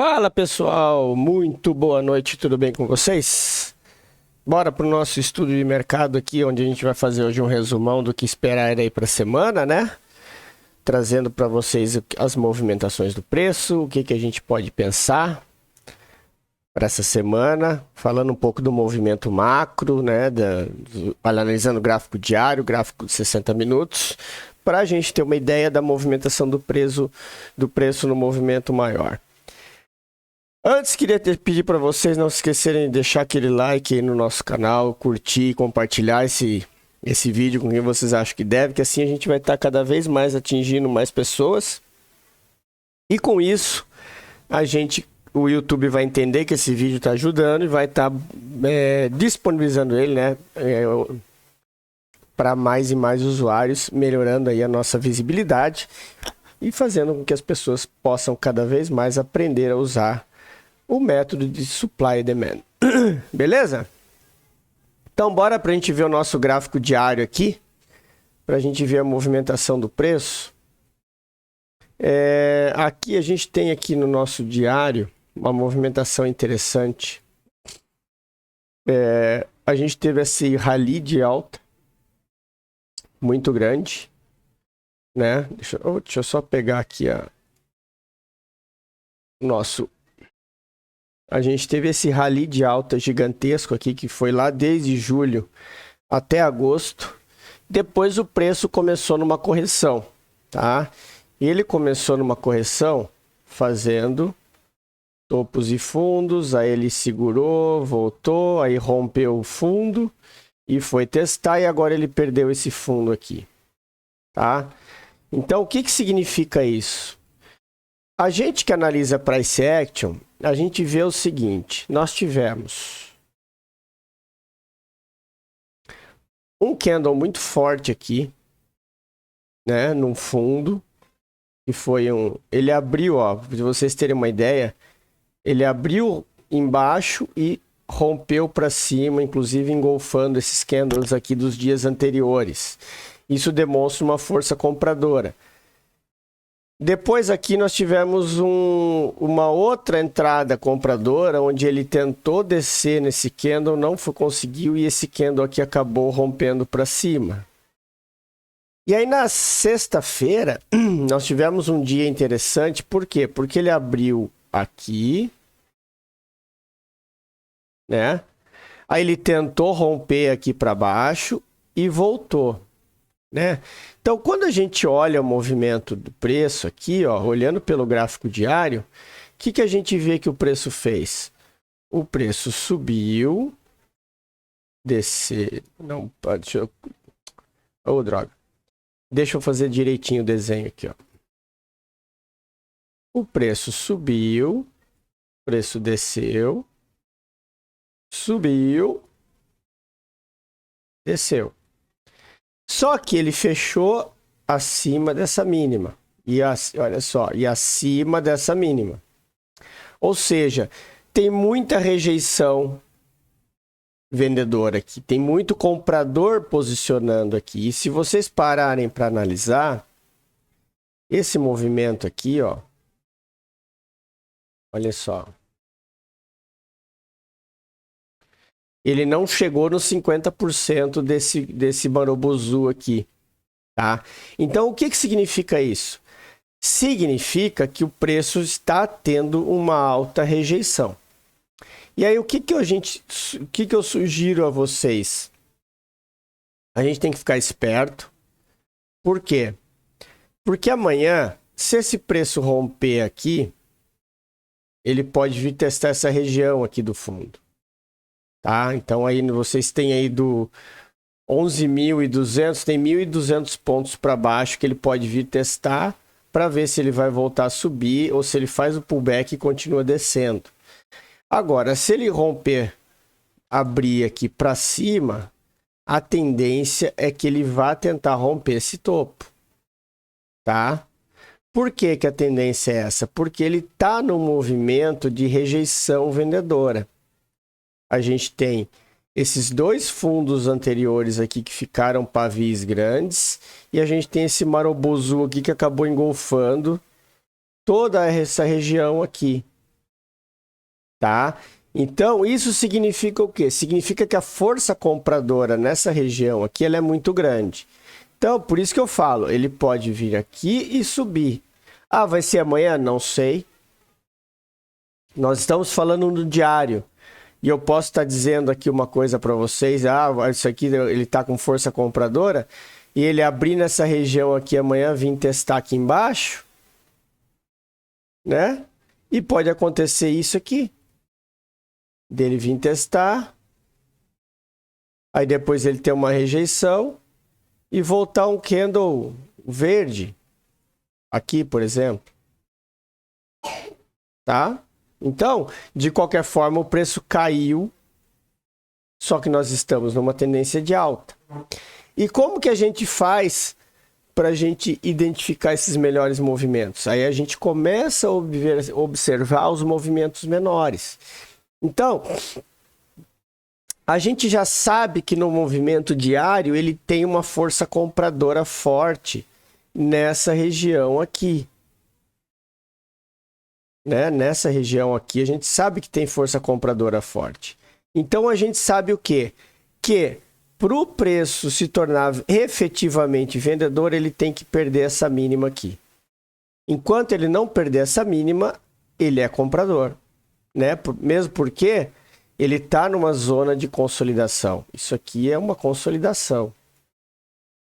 Fala pessoal, muito boa noite, tudo bem com vocês? Bora para o nosso estudo de mercado aqui, onde a gente vai fazer hoje um resumão do que esperar aí para a semana, né? Trazendo para vocês as movimentações do preço, o que a gente pode pensar para essa semana, falando um pouco do movimento macro, né? Analisando o gráfico diário, gráfico de 60 minutos, para a gente ter uma ideia da movimentação do preço no movimento maior. Antes, queria pedir para vocês não se esquecerem de deixar aquele like aí no nosso canal, curtir, compartilhar esse vídeo com quem vocês acham que deve, que assim a gente vai estar cada vez mais atingindo mais pessoas. E com isso, o YouTube vai entender que esse vídeo está ajudando e vai estar disponibilizando ele, né, para mais e mais usuários, melhorando aí a nossa visibilidade e fazendo com que as pessoas possam cada vez mais aprender a usar o método de supply e demand. Beleza? Então, bora para a gente ver o nosso gráfico diário aqui, para a gente ver a movimentação do preço. Aqui a gente tem aqui no nosso diário uma movimentação interessante. A gente teve esse rally de alta muito grande, né? Deixa eu só pegar aqui a gente teve esse rally de alta gigantesco aqui, que foi lá desde julho até agosto. Depois o preço começou numa correção, tá? Ele começou numa correção fazendo topos e fundos, aí ele segurou, voltou, aí rompeu o fundo e foi testar, e agora ele perdeu esse fundo aqui, tá? Então, o que significa isso? A gente que analisa price action, a gente vê o seguinte: nós tivemos um candle muito forte aqui, né, num fundo, que foi ele abriu, ó, para vocês terem uma ideia, ele abriu embaixo e rompeu para cima, inclusive engolfando esses candles aqui dos dias anteriores. Isso demonstra uma força compradora. Depois aqui nós tivemos uma outra entrada compradora, onde ele tentou descer nesse candle, não conseguiu, e esse candle aqui acabou rompendo para cima. E aí na sexta-feira nós tivemos um dia interessante, por quê? Porque ele abriu aqui, né? Aí ele tentou romper aqui para baixo e voltou, né? Então, quando a gente olha o movimento do preço aqui, ó, olhando pelo gráfico diário, o que a gente vê que o preço fez? O preço subiu, desceu, não, deixa eu... Oh, droga. Deixa eu fazer direitinho o desenho aqui, ó. O preço subiu, o preço desceu, subiu, desceu. Só que ele fechou acima dessa mínima. Olha só, e acima dessa mínima. Ou seja, tem muita rejeição vendedora aqui. Tem muito comprador posicionando aqui. E se vocês pararem para analisar, esse movimento aqui, ó. Olha só. Ele não chegou nos 50% desse marobozu aqui, tá? Então, o que significa isso? Significa que o preço está tendo uma alta rejeição. E aí, o que eu sugiro a vocês? A gente tem que ficar esperto. Por quê? Porque amanhã, se esse preço romper aqui, ele pode vir testar essa região aqui do fundo. Tá? Então aí vocês têm aí do 11.200, tem 1.200 pontos para baixo que ele pode vir testar para ver se ele vai voltar a subir ou se ele faz o pullback e continua descendo. Agora, se ele romper, abrir aqui para cima, a tendência é que ele vá tentar romper esse topo, tá? Por que a tendência é essa? Porque ele está no movimento de rejeição vendedora. A gente tem esses dois fundos anteriores aqui que ficaram pavis grandes, e a gente tem esse marobozu aqui que acabou engolfando toda essa região aqui, tá? Então, isso significa o quê? Significa que a força compradora nessa região aqui, ela é muito grande. Então, por isso que eu falo, ele pode vir aqui e subir. Ah, vai ser amanhã? Não sei. Nós estamos falando no diário. E eu posso estar dizendo aqui uma coisa para vocês. Ah, isso aqui ele está com força compradora. E ele abrir nessa região aqui amanhã, vir testar aqui embaixo. Né? E pode acontecer isso aqui. Dele vir testar. Aí depois ele ter uma rejeição. E voltar um candle verde. Aqui, por exemplo. Tá? Então, de qualquer forma, o preço caiu. Só que nós estamos numa tendência de alta. E como que a gente faz para a gente identificar esses melhores movimentos? Aí a gente começa a observar os movimentos menores. Então, a gente já sabe que no movimento diário ele tem uma força compradora forte nessa região aqui. Né? Nessa região aqui a gente sabe que tem força compradora forte. Então a gente sabe o quê? Que para o preço se tornar efetivamente vendedor, ele tem que perder essa mínima aqui. Enquanto ele não perder essa mínima, ele é comprador. Né? Mesmo porque ele está numa zona de consolidação. Isso aqui é uma consolidação.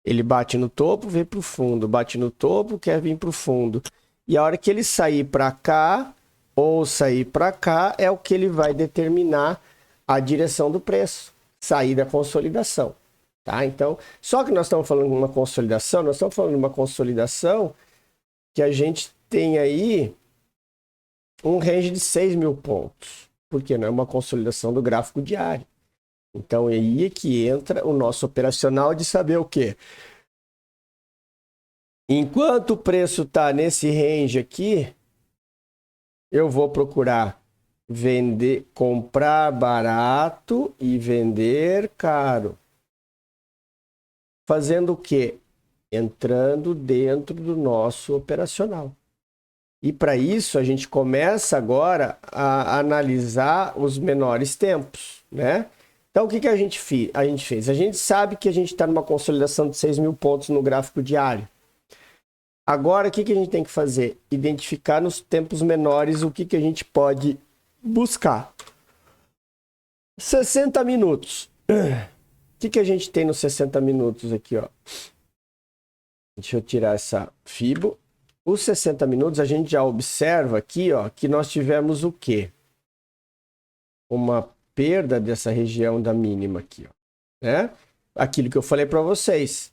Ele bate no topo, vem para o fundo. Bate no topo, quer vir para o fundo. E a hora que ele sair para cá ou sair para cá é o que ele vai determinar a direção do preço. Sair da consolidação. Tá? Então, só que nós estamos falando de uma consolidação, nós estamos falando de uma consolidação que a gente tem aí um range de 6 mil pontos. Porque não é uma consolidação do gráfico diário. Então, aí é que entra o nosso operacional de saber o quê? Enquanto o preço está nesse range aqui, eu vou procurar vender, comprar barato e vender caro. Fazendo o quê? Entrando dentro do nosso operacional. E para isso a gente começa agora a analisar os menores tempos, né? Então o que a gente fez? A gente sabe que a gente está numa consolidação de 6 mil pontos no gráfico diário. Agora o que a gente tem que fazer? Identificar nos tempos menores o que a gente pode buscar. 60 minutos. O que a gente tem nos 60 minutos aqui, ó? Deixa eu tirar essa Fibo. Os 60 minutos, a gente já observa aqui, ó, que nós tivemos o quê? Uma perda dessa região da mínima aqui, ó, né? Aquilo que eu falei para vocês.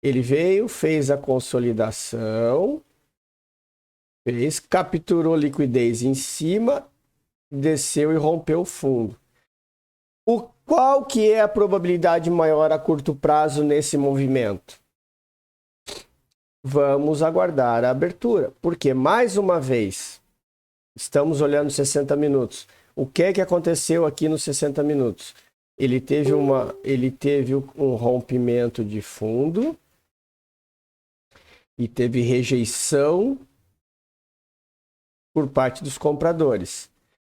Ele veio, fez a consolidação, capturou liquidez em cima, desceu e rompeu o fundo. Qual que é a probabilidade maior a curto prazo nesse movimento? Vamos aguardar a abertura, porque mais uma vez, estamos olhando 60 minutos. O que é que aconteceu aqui nos 60 minutos? Ele teve um rompimento de fundo e teve rejeição por parte dos compradores.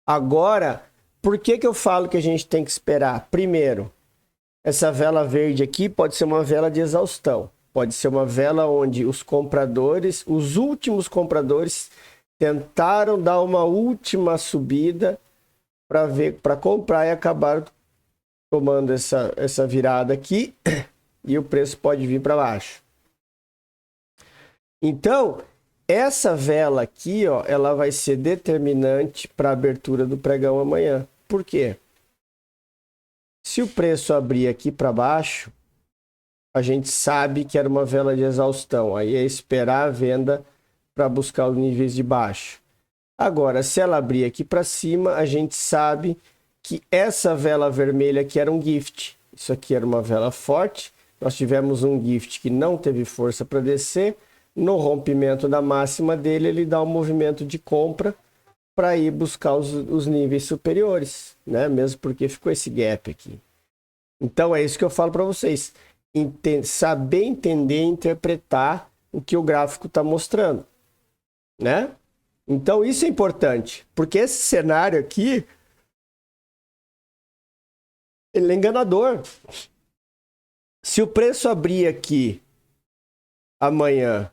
Agora, por que eu falo que a gente tem que esperar? Primeiro, essa vela verde aqui pode ser uma vela de exaustão. Pode ser uma vela onde os compradores, os últimos compradores, tentaram dar uma última subida para comprar e acabaram tomando essa virada aqui e o preço pode vir para baixo. Então, essa vela aqui, ó, ela vai ser determinante para a abertura do pregão amanhã. Por quê? Se o preço abrir aqui para baixo, a gente sabe que era uma vela de exaustão. Aí é esperar a venda para buscar os níveis de baixo. Agora, se ela abrir aqui para cima, a gente sabe que essa vela vermelha aqui era um gift. Isso aqui era uma vela forte. Nós tivemos um gift que não teve força para descer. No rompimento da máxima dele, ele dá um movimento de compra para ir buscar os níveis superiores, né? Mesmo porque ficou esse gap aqui. Então, é isso que eu falo para vocês. Saber entender e interpretar o que o gráfico está mostrando, né? Então isso é importante, porque esse cenário aqui Ele é enganador. Se o preço abrir aqui amanhã,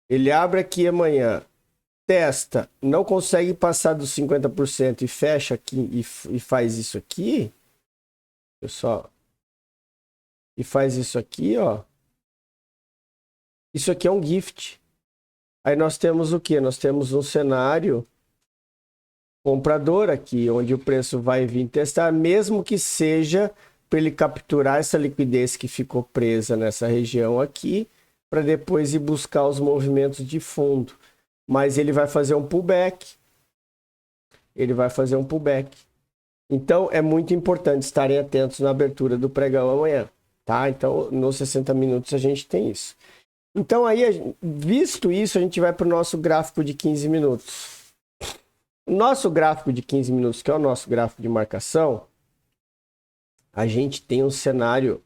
ele abre aqui amanhã, testa, não consegue passar dos 50% e fecha aqui e faz isso aqui, pessoal, e faz isso aqui, ó. Isso aqui é um gift. Aí nós temos o quê? Nós temos um cenário comprador aqui, onde o preço vai vir testar, mesmo que seja para ele capturar essa liquidez que ficou presa nessa região aqui, para depois ir buscar os movimentos de fundo. Mas ele vai fazer um pullback. Ele vai fazer um pullback. Então, é muito importante estarem atentos na abertura do pregão amanhã, tá? Então, nos 60 minutos a gente tem isso. Então, aí, visto isso, a gente vai para o nosso gráfico de 15 minutos. O nosso gráfico de 15 minutos, que é o nosso gráfico de marcação, a gente tem um cenário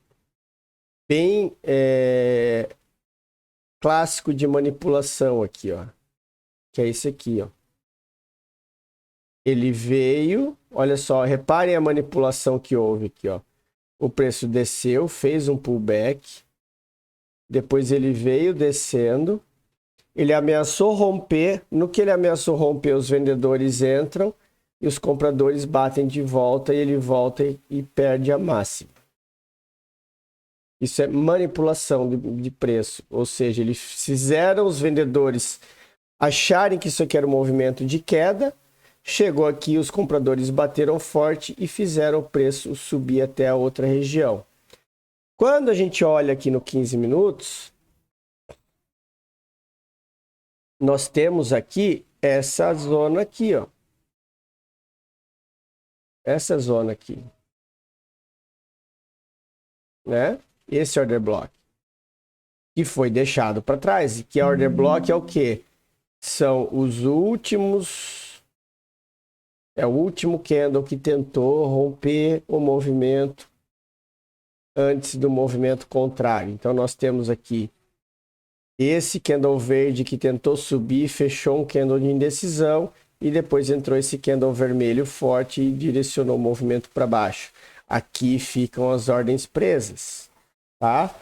bem clássico de manipulação aqui, ó. Que é esse aqui, ó. Ele veio, olha só, reparem a manipulação que houve aqui, ó. O preço desceu, fez um pullback, depois ele veio descendo, ele ameaçou romper, no que ele ameaçou romper, os vendedores entram e os compradores batem de volta e ele volta e perde a máxima. Isso é manipulação de preço, ou seja, eles fizeram os vendedores acharem que isso aqui era um movimento de queda, chegou aqui, os compradores bateram forte e fizeram o preço subir até a outra região. Quando a gente olha aqui no 15 minutos, nós temos aqui essa zona aqui, ó. Essa zona aqui. Né? Esse order block. Que foi deixado para trás. E que order block é o quê? São os últimos... É o último candle que tentou romper o movimento antes do movimento contrário. Então, nós temos aqui esse candle verde que tentou subir, fechou um candle de indecisão e depois entrou esse candle vermelho forte e direcionou o movimento para baixo. Aqui ficam as ordens presas, tá?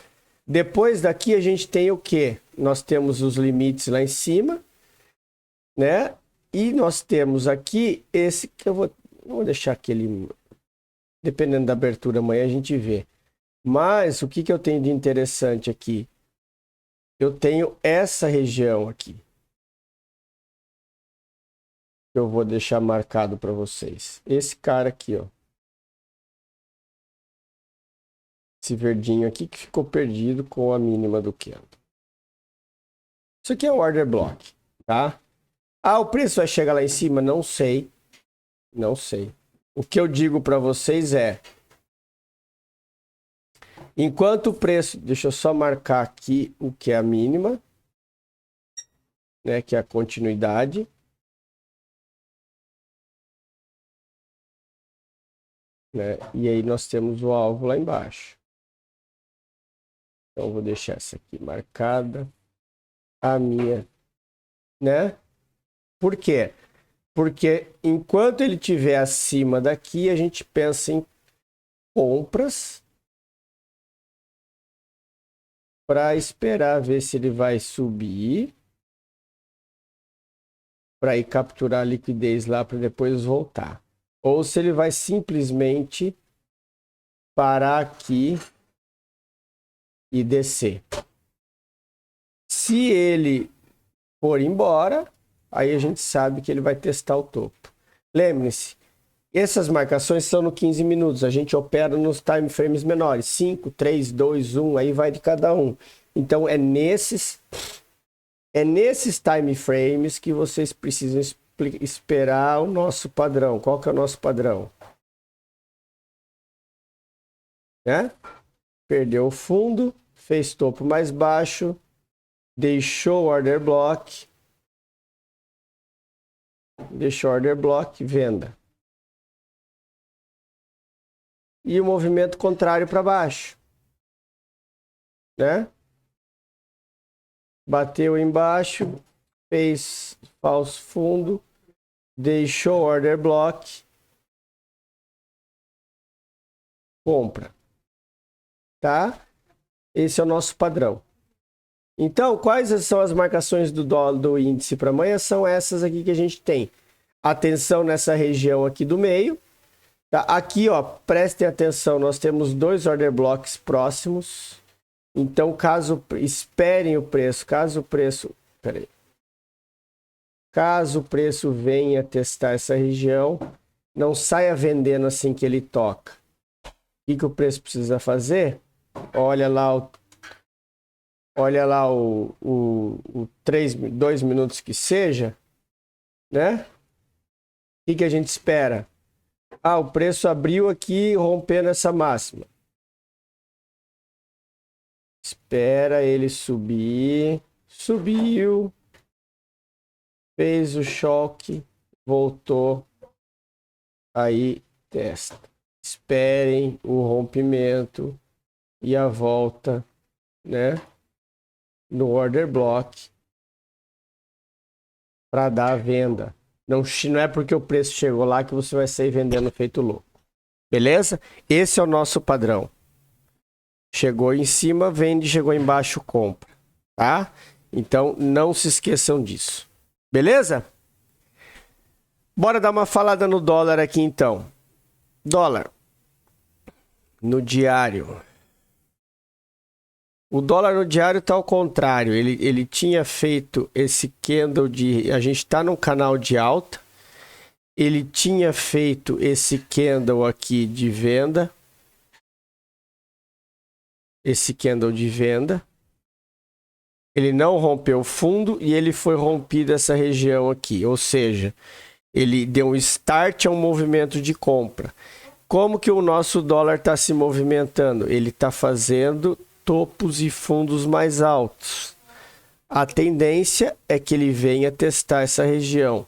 Depois daqui a gente tem o quê? Nós temos os limites lá em cima, né? E nós temos aqui esse que eu vou deixar aquele... Dependendo da abertura amanhã a gente vê. Mas o que eu tenho de interessante aqui? Eu tenho essa região aqui. Que eu vou deixar marcado para vocês. Esse cara aqui, ó. Esse verdinho aqui que ficou perdido com a mínima do candle. Isso aqui é um order block, tá? Ah, o preço vai chegar lá em cima? Não sei. Não sei. O que eu digo para vocês é... Enquanto o preço... Deixa eu só marcar aqui o que é a mínima. Né, que é a continuidade. Né? E aí nós temos o alvo lá embaixo. Então, eu vou deixar essa aqui marcada. A minha... Né? Por quê? Porque enquanto ele estiver acima daqui, a gente pensa em compras para esperar ver se ele vai subir, para ir capturar a liquidez lá para depois voltar. Ou se ele vai simplesmente parar aqui e descer. Se ele for embora, aí a gente sabe que ele vai testar o topo. Lembre-se, essas marcações são no 15 minutos. A gente opera nos time frames menores. 5, 3, 2, 1, aí vai de cada um. Então, é nesses time frames que vocês precisam esperar o nosso padrão. Qual que é o nosso padrão? Né? Perdeu o fundo, fez topo mais baixo, deixou o order block, venda. E o movimento contrário para baixo, né? Bateu embaixo, fez falso fundo, deixou order block, compra. Tá? Esse é o nosso padrão. Então, quais são as marcações do dólar do índice para amanhã? São essas aqui que a gente tem. Atenção nessa região aqui do meio. Tá? Aqui, ó, prestem atenção, nós temos 2 order blocks próximos. Então, esperem o preço, caso o preço venha testar essa região, não saia vendendo assim que ele toca. O que o preço precisa fazer? Olha lá o 2 minutos que seja, né? O que a gente espera? O preço abriu aqui rompendo essa máxima. Espera ele subir. Subiu. Fez o choque. Voltou. Aí testa. Esperem o rompimento e a volta, né? No order block para dar a venda. Não é porque o preço chegou lá que você vai sair vendendo feito louco. Beleza? Esse é o nosso padrão. Chegou em cima, vende, chegou embaixo, compra. Tá? Então, não se esqueçam disso. Beleza? Bora dar uma falada no dólar aqui, então. Dólar. No diário. O dólar no diário está ao contrário. Ele tinha feito esse candle de... A gente está num canal de alta. Ele tinha feito esse candle aqui de venda. Esse candle de venda. Ele não rompeu o fundo e ele foi rompido essa região aqui. Ou seja, ele deu um start a um movimento de compra. Como que o nosso dólar está se movimentando? Ele está fazendo topos e fundos mais altos. A tendência é que ele venha testar essa região.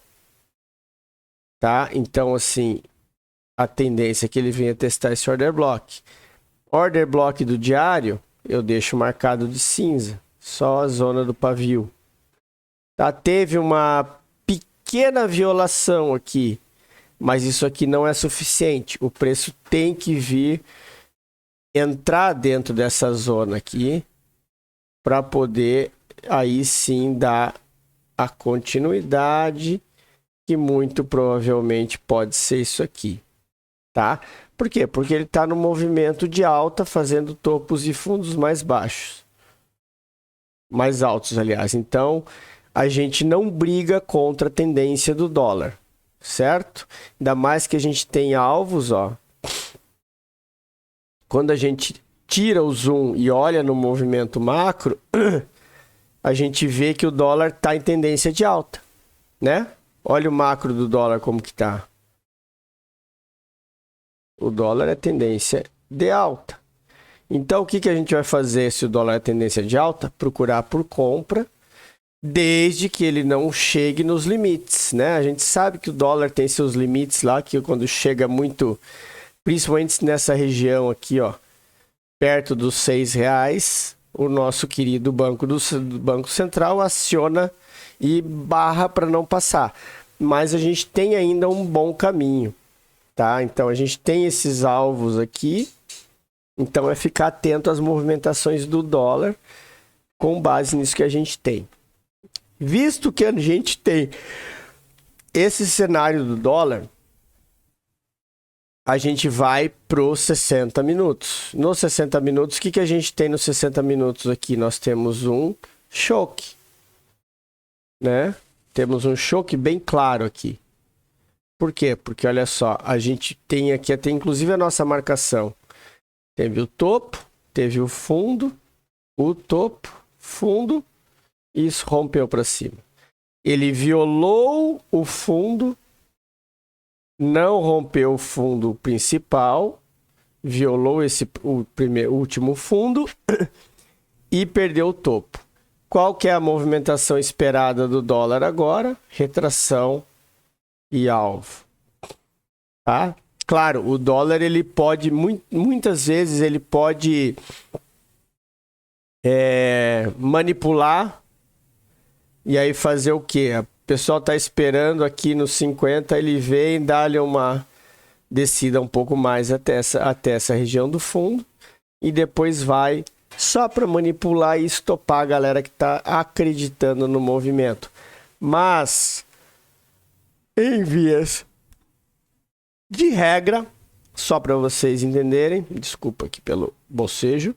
Tá? Então, assim, a tendência é que ele venha testar esse order block. Order block do diário, eu deixo marcado de cinza. Só a zona do pavio. Tá? Teve uma pequena violação aqui. Mas isso aqui não é suficiente. O preço tem que vir entrar dentro dessa zona aqui para poder aí sim dar a continuidade, que muito provavelmente pode ser isso aqui, tá? Por quê? Porque ele está no movimento de alta, fazendo topos e fundos mais baixos. Mais altos, aliás. Então, a gente não briga contra a tendência do dólar, certo? Ainda mais que a gente tem alvos, ó. Quando a gente tira o zoom e olha no movimento macro, a gente vê que o dólar está em tendência de alta, né? Olha o macro do dólar como que tá. O dólar é tendência de alta. Então, o que a gente vai fazer se o dólar é tendência de alta? Procurar por compra, desde que ele não chegue nos limites, né? A gente sabe que o dólar tem seus limites lá, que quando chega muito... Principalmente nessa região aqui, ó, perto dos R$6, o nosso querido Banco Central aciona e barra para não passar. Mas a gente tem ainda um bom caminho, tá? Então a gente tem esses alvos aqui. Então é ficar atento às movimentações do dólar com base nisso que a gente tem. Visto que a gente tem esse cenário do dólar, a gente vai para os 60 minutos. Nos 60 minutos, o que a gente tem nos 60 minutos aqui? Nós temos um choque, né? Temos um choque bem claro aqui. Por quê? Porque, olha só, a gente tem aqui até inclusive a nossa marcação. Teve o topo, teve o fundo, o topo, fundo, e isso rompeu para cima. Ele violou o fundo, não rompeu o fundo principal, violou o último fundo e perdeu o topo. Qual que é a movimentação esperada do dólar agora? Retração e alvo. Tá? Claro, o dólar ele pode, muitas vezes ele pode manipular e aí fazer o quê? O pessoal está esperando aqui no 50, ele vem, dá-lhe uma descida um pouco mais até essa região do fundo e depois vai só para manipular e estopar a galera que está acreditando no movimento. Mas, em vias de regra, só para vocês entenderem, desculpa aqui pelo bocejo,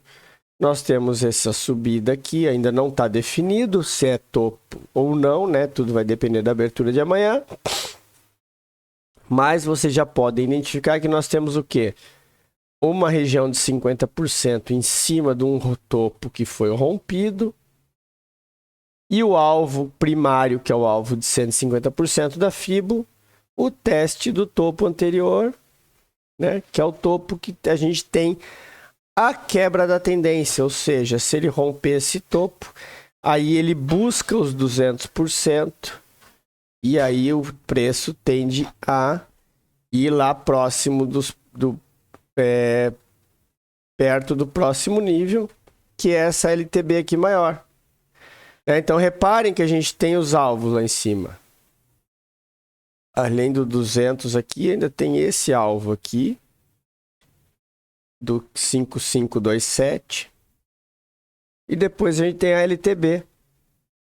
nós temos essa subida aqui, ainda não está definido se é topo ou não, né? Tudo vai depender da abertura de amanhã. Mas vocês já podem identificar que nós temos o quê? Uma região de 50% em cima de um topo que foi rompido. E o alvo primário, que é o alvo de 150% da Fibo, o teste do topo anterior, né? Que é o topo que a gente tem a quebra da tendência, ou seja, se ele romper esse topo, aí ele busca os 200% e aí o preço tende a ir lá próximo perto do próximo nível, que é essa LTB aqui maior. Então reparem que a gente tem os alvos lá em cima. Além do 200 aqui, ainda tem esse alvo aqui, do 5527. E depois a gente tem a LTB.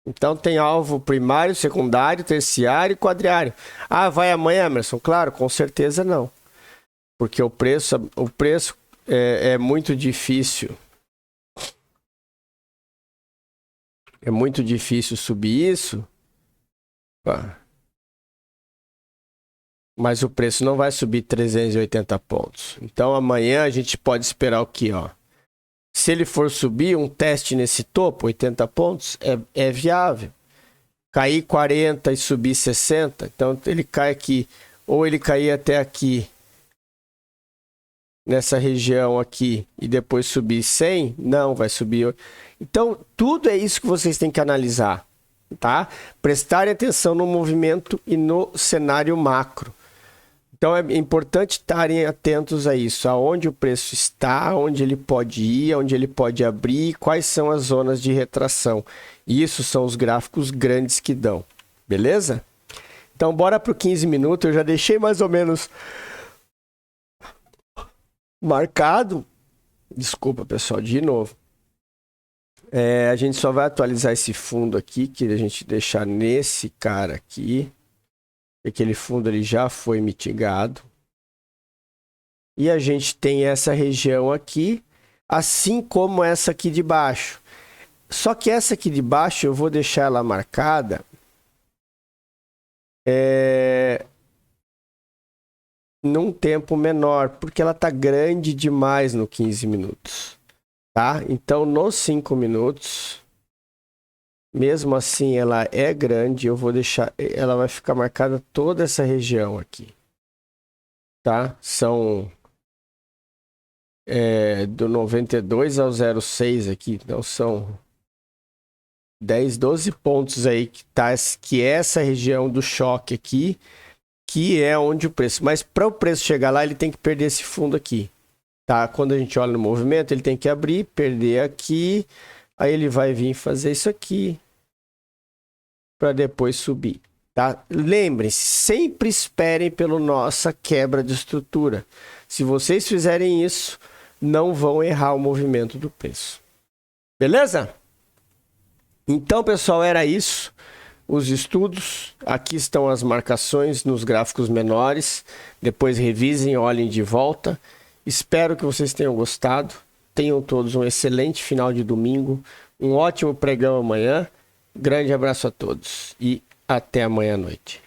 Então tem alvo primário, secundário, terciário e quadriário. Ah, vai amanhã, Emerson? Claro, com certeza não. Porque o preço é muito difícil. É muito difícil subir isso. Mas o preço não vai subir 380 pontos. Então amanhã a gente pode esperar o quê? Ó? Se ele for subir um teste nesse topo, 80 pontos, é viável. Cair 40 e subir 60, então ele cai aqui. Ou ele cair até aqui, nessa região aqui, e depois subir 100, não, vai subir. Então tudo é isso que vocês têm que analisar. Tá? Prestarem atenção no movimento e no cenário macro. Então é importante estarem atentos a isso, aonde o preço está, onde ele pode ir, onde ele pode abrir, quais são as zonas de retração. Isso são os gráficos grandes que dão, beleza? Então bora para o 15 minutos, eu já deixei mais ou menos marcado. Desculpa pessoal, de novo. A gente só vai atualizar esse fundo aqui, que a gente deixar nesse cara aqui. Aquele fundo ele já foi mitigado. E a gente tem essa região aqui, assim como essa aqui de baixo. Só que essa aqui de baixo eu vou deixar ela marcada num tempo menor, porque ela tá grande demais no 15 minutos. Tá? Então nos 5 minutos... Mesmo assim, ela é grande, eu vou deixar, ela vai ficar marcada toda essa região aqui, tá? São do 92 ao 06 aqui, então são 10, 12 pontos aí que é essa região do choque aqui, que é onde o preço, mas para o preço chegar lá, ele tem que perder esse fundo aqui, tá? Quando a gente olha no movimento, ele tem que abrir, perder aqui, aí ele vai vir fazer isso aqui para depois subir, tá? Lembrem-se, sempre esperem pela nossa quebra de estrutura. Se vocês fizerem isso, não vão errar o movimento do preço. Beleza? Então, pessoal, era isso. Os estudos, aqui estão as marcações nos gráficos menores. Depois revisem, olhem de volta. Espero que vocês tenham gostado. Tenham todos um excelente final de domingo, um ótimo pregão amanhã. Grande abraço a todos e até amanhã à noite.